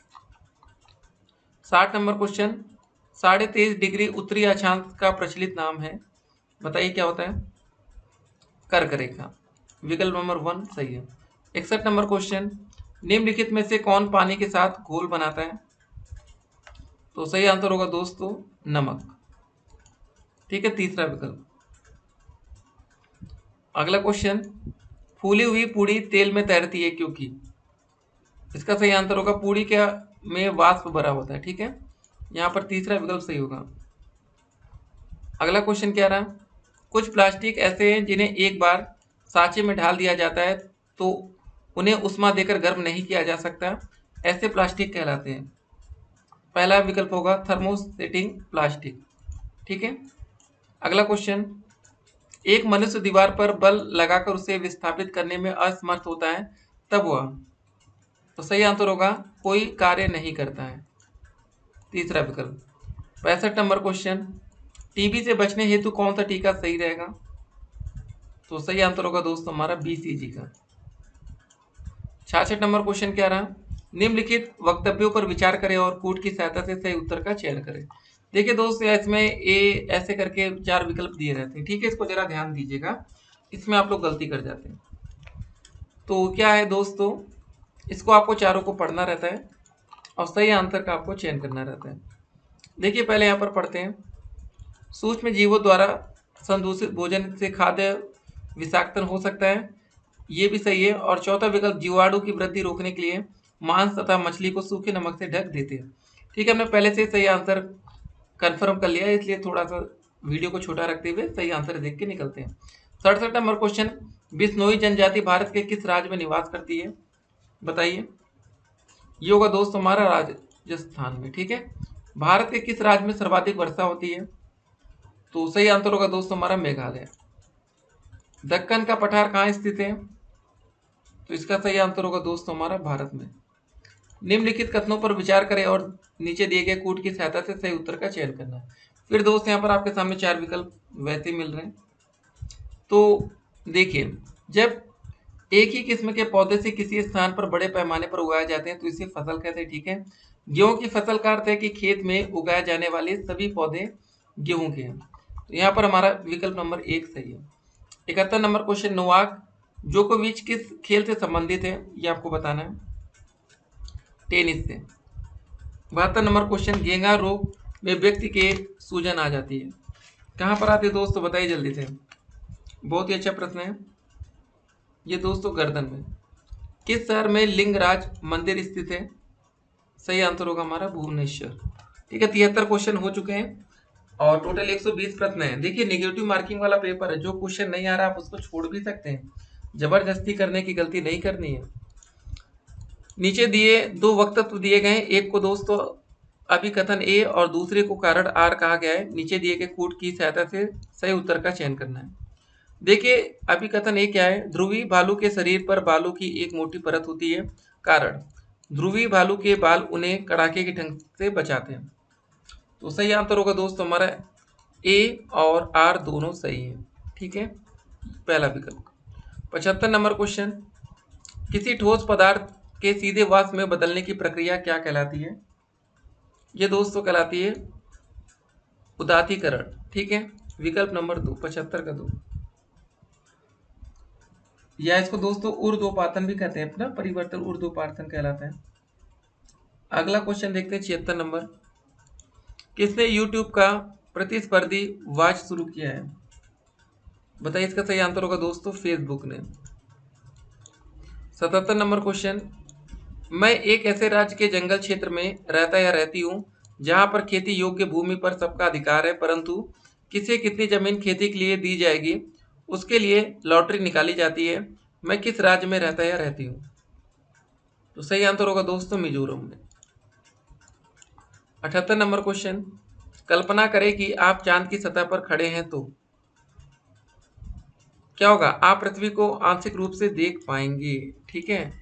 60 नंबर क्वेश्चन, 23.5 डिग्री उत्तरी अक्षांश का प्रचलित नाम है, बताइए क्या होता है? कर्क रेखा, विकल्प नंबर 1 सही है। 61 नंबर क्वेश्चन, निम्नलिखित में से कौन पानी के साथ घोल बनाता है? तो सही आंसर होगा दोस्तों नमक। ठीक है, तीसरा विकल्प। अगला क्वेश्चन, फूली हुई पूड़ी तेल में तैरती है क्योंकि? इसका सही आंसर होगा पूड़ी के में वाष्प भरा होता है। ठीक है, यहाँ पर तीसरा विकल्प सही होगा। अगला क्वेश्चन क्या रहा, कुछ प्लास्टिक ऐसे हैं जिन्हें एक बार सांचे में ढाल दिया जाता है तो उन्हें उष्मा देकर गर्म नहीं किया जा सकता, ऐसे प्लास्टिक कहलाते हैं। पहला विकल्प होगा थर्मोसेटिंग प्लास्टिक। ठीक है, अगला क्वेश्चन, एक मनुष्य दीवार पर बल लगाकर उसे विस्थापित करने में असमर्थ होता है, तब वह? तो सही आंसर होगा कोई कार्य नहीं करता है, तीसरा विकल्प। 65 नंबर क्वेश्चन, टीबी से बचने हेतु कौन सा टीका सही रहेगा? तो सही आंसर होगा दोस्तों हमारा बीसीजी का। 66 नंबर क्वेश्चन क्या रहा, निम्नलिखित वक्तव्यों पर विचार करें और कूट की सहायता से सही उत्तर का चयन करें। देखिए दोस्तों इसमें ए ऐसे करके 4 विकल्प दिए रहते हैं। ठीक है, इसको जरा ध्यान दीजिएगा, इसमें आप लोग गलती कर जाते हैं। तो क्या है दोस्तों, इसको आपको चारों को पढ़ना रहता है और सही आंसर का आपको चयन करना रहता है। देखिए पहले यहाँ पर पढ़ते हैं, सूक्ष्म जीवों द्वारा संदूषित भोजन से खाद्य विषाक्तन हो सकता है, ये भी सही है। और चौथा विकल्प, जीवाणु की वृद्धि रोकने के लिए मांस तथा मछली को सूखे नमक से ढक देते हैं। ठीक है, हमने पहले से सही आंसर कंफर्म कर लिया है, इसलिए थोड़ा सा वीडियो को छोटा रखते हुए सही आंसर देख के निकलते हैं। 67 नंबर क्वेश्चन, बिश्नोई जनजाति भारत के किस राज्य में निवास करती है? बताइए। ये होगा दोस्त हमारा राजस्थान में। ठीक है, भारत के किस राज्य में सर्वाधिक वर्षा होती है? तो सही आंसर होगा दोस्तों हमारा मेघालय। दक्कन का पठार कहाँ स्थित है? तो इसका सही आंसर होगा दोस्तों हमारा भारत में। निम्नलिखित कथनों पर विचार करें और नीचे दिए गए कूट की सहायता से सही उत्तर का चयन करना है। फिर दोस्त यहाँ पर आपके सामने 4 विकल्प वैसे मिल रहे हैं। तो देखिए, जब एक ही किस्म के पौधे से किसी स्थान पर बड़े पैमाने पर उगाए जाते हैं तो इसे फसल कहते हैं, ठीक है। गेहूं की फसल का अर्थ है कि खेत में उगाए जाने वाले सभी पौधे गेहूं के हैं। तो यहाँ पर हमारा विकल्प नंबर 1 सही है। 71 नंबर क्वेश्चन, नोवाक जोकोविच किस खेल से संबंधित है, ये आपको बताना है। टेनिस से। 72 नंबर क्वेश्चन, घेंघा रोग में व्यक्ति के सूजन आ जाती है, कहाँ पर आती है दोस्तों, बताइए जल्दी से। बहुत ही अच्छा प्रश्न है ये दोस्तों, गर्दन में। किस शहर में लिंगराज मंदिर स्थित है? सही आंसर होगा हमारा भुवनेश्वर। ठीक है, 73 क्वेश्चन हो चुके हैं और टोटल 120 प्रश्न है। देखिए, नेगेटिव मार्किंग वाला पेपर है, जो क्वेश्चन नहीं आ रहा आप उसको छोड़ भी सकते हैं, जबरदस्ती करने की गलती नहीं करनी है। नीचे दिए दो वक्तत्व दिए गए हैं, एक को दोस्तों अभिकथन ए और दूसरे को कारण आर कहा गया है। नीचे दिए गए कूट की सहायता से सही उत्तर का चयन करना है। देखिए, अभिकथन ए क्या है, ध्रुवी भालू के शरीर पर बालों की एक मोटी परत होती है। कारण, ध्रुवी भालू के बाल उन्हें कड़ाके के ढंग से बचाते हैं। तो सही आंसर होगा दोस्तों हमारा ए और आर दोनों सही है। ठीक है, पहला विकल्प। 75 नंबर क्वेश्चन, किसी ठोस पदार्थ के सीधे वाष्प में बदलने की प्रक्रिया क्या कहलाती है? ये दोस्तों कहलाती है उदातीकरण। ठीक है, विकल्प नंबर 2, 75 का 2, या इसको दोस्तों ऊर्ध्वपातन भी कहते हैं, अपना परिवर्तन ऊर्ध्वपातन कहलाता है। अगला क्वेश्चन देखते हैं 76 नंबर, किसने यूट्यूब का प्रतिस्पर्धी वॉच शुरू किया है? बताइए, इसका सही आंसर होगा दोस्तों फेसबुक ने। 77 नंबर क्वेश्चन, मैं एक ऐसे राज्य के जंगल क्षेत्र में रहता या रहती हूँ जहाँ पर खेती योग्य भूमि पर सबका अधिकार है, परंतु किसे कितनी जमीन खेती के लिए दी जाएगी उसके लिए लॉटरी निकाली जाती है। मैं किस राज्य में रहता या रहती हूँ? तो सही आंसर होगा दोस्तों मिजोरम में। 78 नंबर क्वेश्चन, कल्पना करें कि आप चांद की सतह पर खड़े हैं तो क्या होगा, आप पृथ्वी को आंशिक रूप से देख पाएंगे। ठीक है।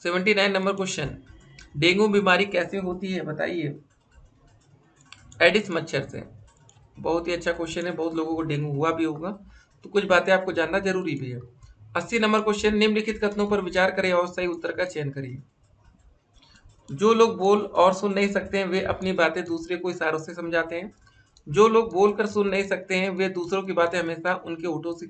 79 नंबर क्वेश्चन, डेंगू बीमारी कैसे होती है बताइए? एडिस मच्छर से। बहुत ही अच्छा क्वेश्चन है, बहुत लोगों को डेंगू हुआ भी होगा, तो कुछ बातें आपको जानना जरूरी भी है। 80 नंबर क्वेश्चन, निम्नलिखित कथनों पर विचार करें और सही उत्तर का चयन करिए। जो लोग बोल और सुन नहीं सकते हैं वे अपनी बातें दूसरे को इशारों से समझाते हैं। जो लोग बोलकर सुन नहीं सकते हैं वे दूसरों की बातें हमेशा उनके होठों से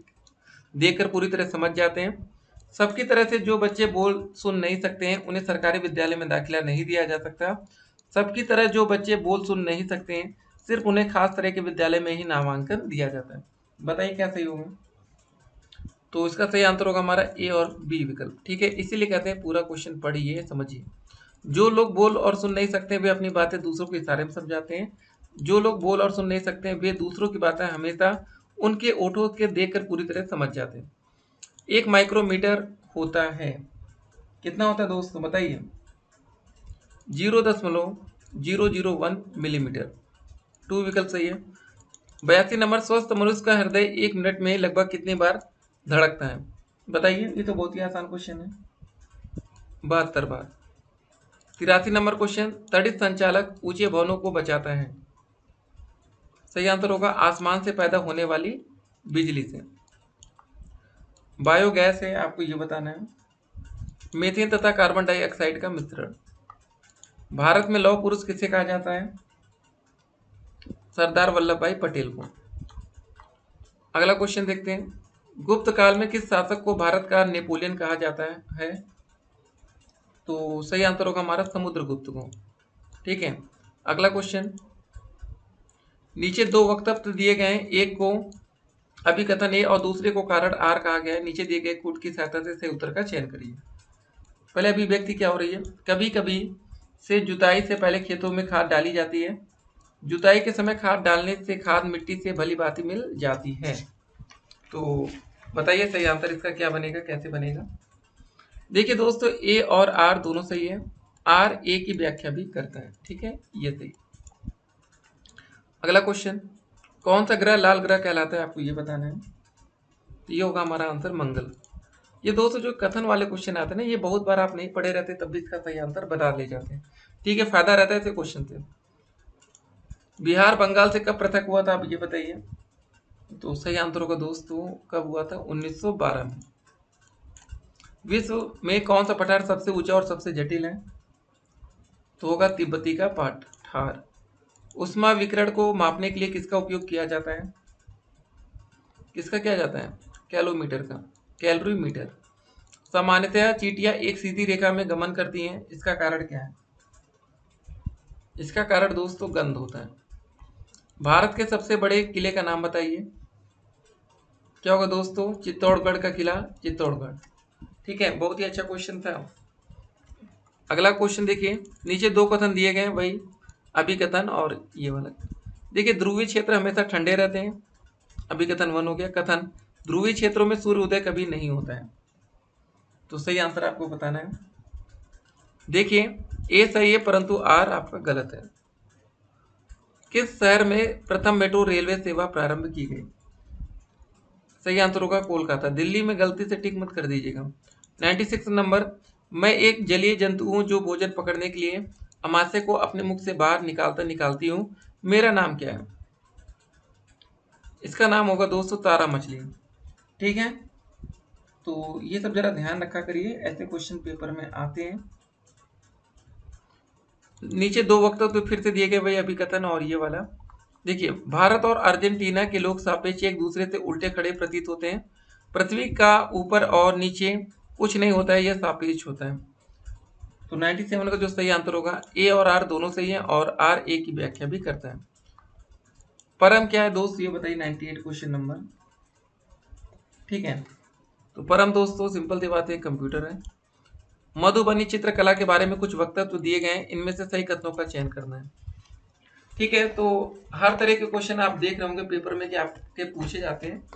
देखकर पूरी तरह समझ जाते हैं। सबकी तरह से जो बच्चे बोल सुन नहीं सकते हैं उन्हें सरकारी विद्यालय में दाखिला नहीं दिया जा सकता। सबकी तरह जो बच्चे बोल सुन नहीं सकते हैं सिर्फ उन्हें खास तरह के विद्यालय में ही नामांकन दिया जाता है। बताइए क्या सही होगा? तो इसका सही आंसर होगा हमारा ए और बी विकल्प। ठीक है, इसीलिए कहते हैं पूरा क्वेश्चन पढ़िए समझिए। जो लोग बोल और सुन नहीं सकते वे अपनी बातें दूसरों के इशारे में समझाते हैं। जो लोग बोल और सुन नहीं सकते हैं वे दूसरों की बातें हमेशा उनके ओठों के देखकर पूरी तरह समझ जाते हैं। एक माइक्रोमीटर होता है, कितना होता है दोस्तों बताइए? 0.001 मिलीमीटर। 2 विकल्प सही है। 82 नंबर, स्वस्थ मनुष्य का हृदय 1 मिनट में लगभग कितनी बार धड़कता है? बताइए, ये तो बहुत ही आसान क्वेश्चन है, 72 बार। 83 नंबर क्वेश्चन, तड़ित संचालक ऊंचे भवनों को बचाता है। सही आंसर होगा आसमान से पैदा होने वाली बिजली से। बायोगैस है, आपको ये बताना है। मीथेन तथा कार्बन डाइऑक्साइड का मिश्रण। भारत में लौह पुरुष किसे कहा जाता है? सरदार वल्लभ भाई पटेल को। अगला क्वेश्चन देखते हैं, गुप्त काल में किस शासक को भारत का नेपोलियन कहा जाता है? तो सही आंसर होगा हमारा समुद्रगुप्त को। ठीक है। अगला क्वेश्चन, नीचे दो वक्तव्य दिए गए हैं, एक को अभिकथन ए और दूसरे को कारण आर कहा गया है। नीचे दिए गए कूट की सहायता से सही उत्तर का चयन करिए। पहले अभिव्यक्ति क्या हो रही है, कभी कभी से जुताई से पहले खेतों में खाद डाली जाती है। जुताई के समय खाद डालने से खाद मिट्टी से भली भांति मिल जाती है। तो बताइए सही आंसर इसका क्या बनेगा, कैसे बनेगा? देखिए दोस्तों, ए और आर दोनों सही है, आर ए की व्याख्या भी करता है। ठीक है, ये सही। अगला क्वेश्चन, कौन सा ग्रह लाल ग्रह कहलाता है, आपको ये बताना है। तो ये होगा हमारा आंसर मंगल। ये दोस्तों जो कथन वाले क्वेश्चन आते हैं ना, ये बहुत बार आप नहीं पढ़े रहते तब भी इसका सही आंसर बता ले जाते हैं। ठीक है, फायदा रहता है ऐसे क्वेश्चन से। बिहार बंगाल से कब पृथक हुआ था, आप ये बताइए। तो सही आंसर होगा दोस्तों, कब हुआ था, 1912 में। विश्व में कौन सा पठार सबसे ऊंचा और सबसे जटिल है, तो होगा तिब्बती का पठार। उष्मा विकिरण को मापने के लिए किसका उपयोग किया जाता है, किसका किया जाता है, कैलोमीटर का, कैलोरीमीटर। सामान्यतः चींटियां एक सीधी रेखा में गमन करती हैं, इसका कारण क्या है, इसका कारण दोस्तों गंध होता है। भारत के सबसे बड़े किले का नाम बताइए, क्या होगा दोस्तों, चित्तौड़गढ़ का किला, चित्तौड़गढ़। ठीक है, बहुत ही अच्छा क्वेश्चन था। अगला क्वेश्चन देखिए, नीचे दो कथन दिए गए हैं, वही अभिकथन और ये वाला। देखिए, ध्रुवीय क्षेत्र हमेशा ठंडे रहते हैं, अभिकथन 1 हो गया। कथन, ध्रुवीय क्षेत्रों में सूर्य उदय कभी नहीं होता है, तो सही आंसर आपको बताना है। देखिए, ए सही है परंतु आर आपका गलत है। किस शहर में प्रथम मेट्रो रेलवे सेवा प्रारंभ की गई, सही आंसर होगा कोलकाता। दिल्ली में गलती से टिक मत कर दीजिएगा। 96 नंबर, मैं एक जलीय जंतु हूँ जो भोजन पकड़ने के लिए अमाशय को अपने मुख से बाहर निकालती हूँ, मेरा नाम क्या है, इसका नाम होगा दोस्तों तारा मछली। ठीक है, तो ये सब जरा ध्यान रखा करिए, ऐसे क्वेश्चन पेपर में आते हैं। नीचे दो वक्तव्य तो फिर से दिए गए, वही अभिकथन और ये वाला। देखिए, भारत और अर्जेंटीना के लोग सापेक्ष एक दूसरे से उल्टे खड़े प्रतीत होते हैं। पृथ्वी का ऊपर और नीचे कुछ नहीं होता है, यह सापेक्ष होता है। तो 97 का जो सही आंसर होगा, ए और आर दोनों सही है, और आर ए की व्याख्या भी करता है। परम क्या है दोस्त, ये बताइए, 98 क्वेश्चन नंबर। ठीक है, तो परम दोस्तों सिंपल सी बात है, कंप्यूटर है। मधुबनी चित्रकला के बारे में कुछ वक्तव्य दिए गए हैं, इनमें से सही कथनों का चयन करना है। ठीक है, तो हर तरह के क्वेश्चन आप देख रहे होंगे पेपर में कि आपके पूछे जाते हैं।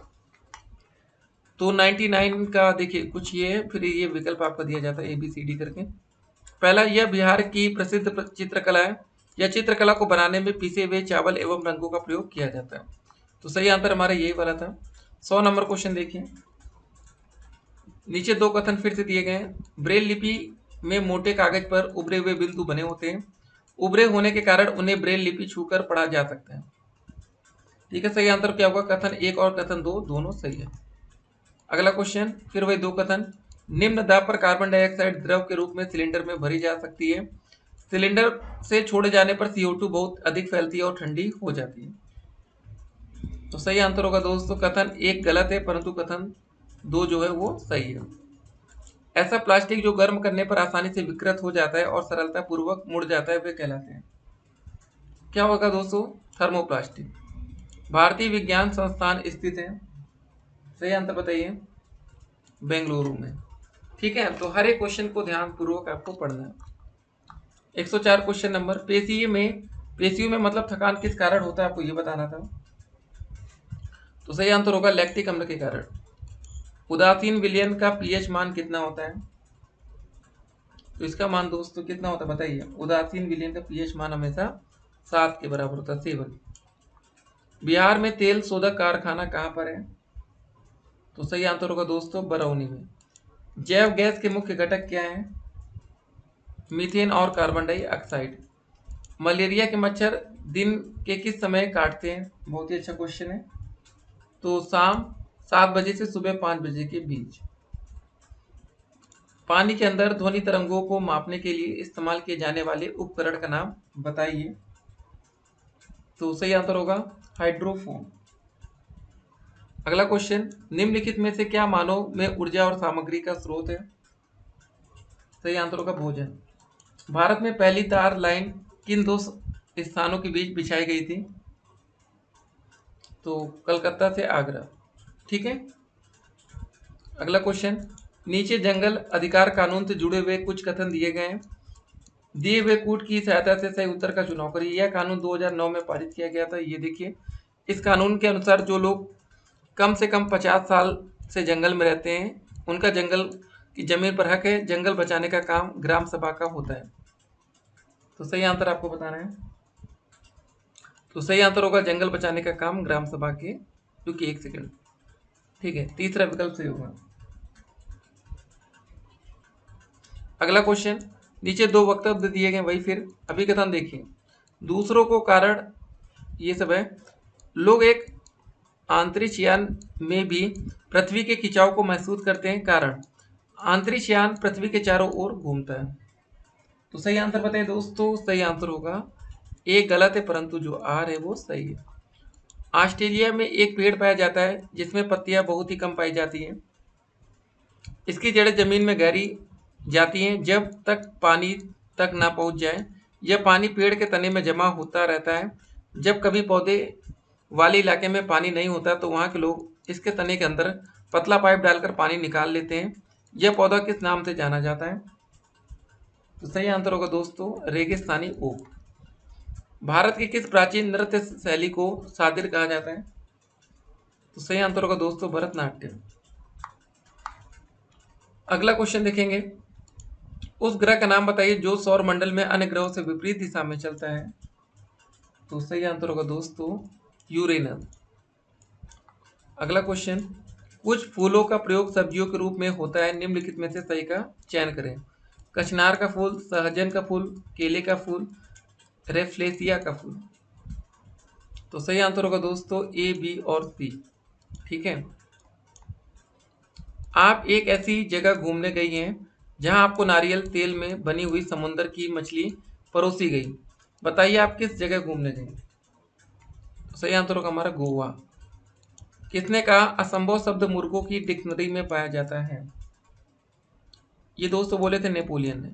तो 99 का देखिए कुछ ये है, फिर ये विकल्प आपका दिया जाता है ABCD करके। पहला, यह बिहार की प्रसिद्ध चित्रकला है, यह चित्रकला को बनाने में पीसे हुए चावल एवं रंगों का प्रयोग किया जाता है, तो सही आंसर हमारा यही वाला था। 100 नंबर क्वेश्चन देखिए, नीचे दो कथन फिर से दिए गए हैं। ब्रेल लिपि में मोटे कागज पर उभरे हुए बिंदु बने होते हैं, उभरे होने के कारण उन्हें ब्रेल लिपि छूकर पढ़ा जा सकता है। ठीक है, सही आंसर क्या होगा, कथन 1 और कथन 2 दोनों सही है। अगला क्वेश्चन, फिर वही दो कथन। निम्न दाब पर कार्बन डाइऑक्साइड द्रव के रूप में सिलेंडर में भरी जा सकती है, सिलेंडर से छोड़े जाने पर CO2 बहुत अधिक फैलती है और ठंडी हो जाती है, तो सही आंसर होगा दोस्तों कथन 1 गलत है, परंतु कथन 2 जो है वो सही है। ऐसा प्लास्टिक जो गर्म करने पर आसानी से विकृत हो जाता है और सरलता पूर्वक मुड़ जाता है, वे कहलाते हैं, क्या होगा दोस्तों, थर्मोप्लास्टिक। भारतीय विज्ञान संस्थान स्थित है, सही आंसर बताइए, बेंगलुरु में। ठीक है, तो हर एक क्वेश्चन को ध्यान पूर्वक आपको पढ़ना है। 104 क्वेश्चन नंबर, पेशियों में मतलब थकान किस कारण होता है, आपको ये बताना था, तो सही आंसर होगा लैक्टिक अम्ल के कारण। उदासीन विलयन का pH मान कितना होता है, तो इसका मान दोस्तों कितना होता है बताइए। उदासीन विलयन का pH मान हमेशा 7 के बराबर होता है, 7। बिहार में तेल शोधक कारखाना कहाँ पर है, तो सही आंसर होगा दोस्तों बरौनी में। जैव गैस के मुख्य घटक क्या हैं, मीथेन और कार्बन डाइऑक्साइड। मलेरिया के मच्छर दिन के किस समय काटते हैं, बहुत ही अच्छा क्वेश्चन है, तो शाम 7 बजे से सुबह 5 बजे के बीच। पानी के अंदर ध्वनि तरंगों को मापने के लिए इस्तेमाल किए जाने वाले उपकरण का नाम बताइए, तो सही आंसर होगा हाइड्रोफोन। अगला क्वेश्चन, निम्नलिखित में से क्या मानव में ऊर्जा और सामग्री का स्रोत है, सही आंसर होगा भोजन। भारत में पहली तार लाइन किन दो स्थानों के बीच बिछाई गई थी, तो कलकत्ता से आगरा। ठीक है, अगला क्वेश्चन, नीचे जंगल अधिकार कानून से जुड़े हुए कुछ कथन दिए गए हैं, दिए हुए कूट की सहायता से सही उत्तर का चुनाव करिए। यह कानून 2009 में पारित किया गया था, ये देखिए। इस कानून के अनुसार जो लोग कम से कम 50 साल से जंगल में रहते हैं, उनका जंगल की जमीन पर हक है, जंगल बचाने का काम ग्राम सभा का होता है, तो सही आंसर आपको बताना है। तो सही आंसर होगा जंगल बचाने का काम ग्राम सभा के, क्योंकि 1 सेकंड, ठीक है, तीसरा विकल्प सही होगा। अगला क्वेश्चन, नीचे दो वक्तव्य दिए गए, वही फिर अभिकथन देखिए। दूसरों को कारण ये सब है, लोग एक अंतरिक्ष यान में भी पृथ्वी के खिंचाव को महसूस करते हैं, कारण अंतरिक्ष यान पृथ्वी के चारों ओर घूमता है। तो सही आंसर बताइए दोस्तों, सही आंसर होगा ए गलत है, परंतु जो आर है वो सही है। ऑस्ट्रेलिया में एक पेड़ पाया जाता है जिसमें पत्तियां बहुत ही कम पाई जाती हैं। इसकी जड़ें जमीन में गहरी जाती हैं जब तक पानी तक ना पहुंच जाए। यह पानी पेड़ के तने में जमा होता रहता है। जब कभी पौधे वाले इलाके में पानी नहीं होता तो वहाँ के लोग इसके तने के अंदर पतला पाइप डालकर पानी निकाल लेते हैं। यह पौधा किस नाम से जाना जाता है? तो सही आंसर होगा दोस्तों रेगिस्तानी ओक। भारत की किस प्राचीन नृत्य शैली को सादिर कहा जाता है? तो सही आंसर होगा दोस्तों भरतनाट्यम। अगला क्वेश्चन देखेंगे, उस ग्रह का नाम बताइए जो सौर मंडल में अन्य ग्रहों से विपरीत दिशा में चलता है। तो सही आंसर होगा दोस्तों यूरेनस। अगला क्वेश्चन, कुछ फूलों का प्रयोग सब्जियों के रूप में होता है, निम्नलिखित में से सही का चयन करें। कचनार का फूल, सहजन का फूल, केले का फूल, रेफ्लेसिया का फूल। तो सही आंसर होगा दोस्तों ए, बी और सी। ठीक है, आप एक ऐसी जगह घूमने गई हैं जहां आपको नारियल तेल में बनी हुई समुद्र की मछली परोसी गई। बताइए आप किस जगह घूमने गए? तो सही आंसर होगा हमारा गोवा। किसने कहा असंभव शब्द मूर्खों की डिक्शनरी में पाया जाता है? ये दोस्तों बोले थे नेपोलियन ने।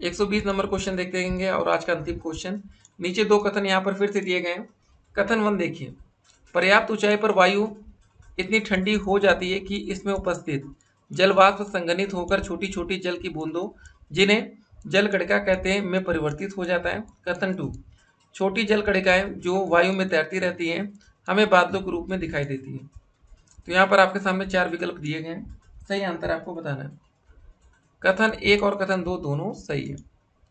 120 नंबर क्वेश्चन देखते रहेंगे और आज का अंतिम क्वेश्चन। नीचे दो कथन यहाँ पर फिर से दिए गए हैं। कथन 1 देखिए, पर्याप्त ऊंचाई पर वायु इतनी ठंडी हो जाती है कि इसमें उपस्थित जल वाष्प संघनित होकर छोटी छोटी जल की बूंदों, जिन्हें जल कणिका कहते हैं, में परिवर्तित हो जाता है। कथन 2, छोटी जल कणिकाएं जो वायु में तैरती रहती हैं हमें बादलों के रूप में दिखाई देती हैं। तो यहाँ पर आपके सामने 4 विकल्प दिए गए हैं, सही आंसर आपको बताना है। कथन 1 और कथन 2 दोनों सही है,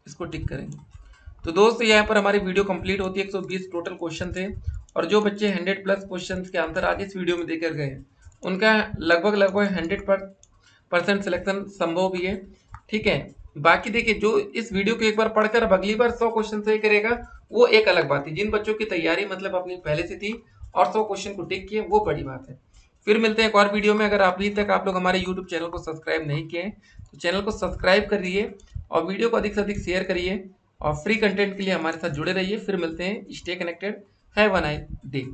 इसको टिक करेंगे। तो दोस्तों यहाँ पर हमारी वीडियो कंप्लीट होती है। 120 टोटल क्वेश्चन थे और जो बच्चे 100+ क्वेश्चन के आंसर आज इस वीडियो में देकर गए उनका लगभग 100% सिलेक्शन संभव भी है। ठीक है, बाकी देखिए जो इस वीडियो को एक बार पढ़कर अब अगली बार 100 क्वेश्चन सही करेगा वो एक अलग बात है। जिन बच्चों की तैयारी मतलब अपनी पहले से थी और 100 क्वेश्चन को टिक किए वो बड़ी बात है। फिर मिलते हैं एक और वीडियो में। अगर अभी तक आप लोग हमारे यूट्यूब चैनल को सब्सक्राइब नहीं किए तो चैनल को सब्सक्राइब करिए और वीडियो को अधिक से अधिक शेयर करिए और फ्री कंटेंट के लिए हमारे साथ जुड़े रहिए। फिर मिलते हैं, stay connected, have a nice day.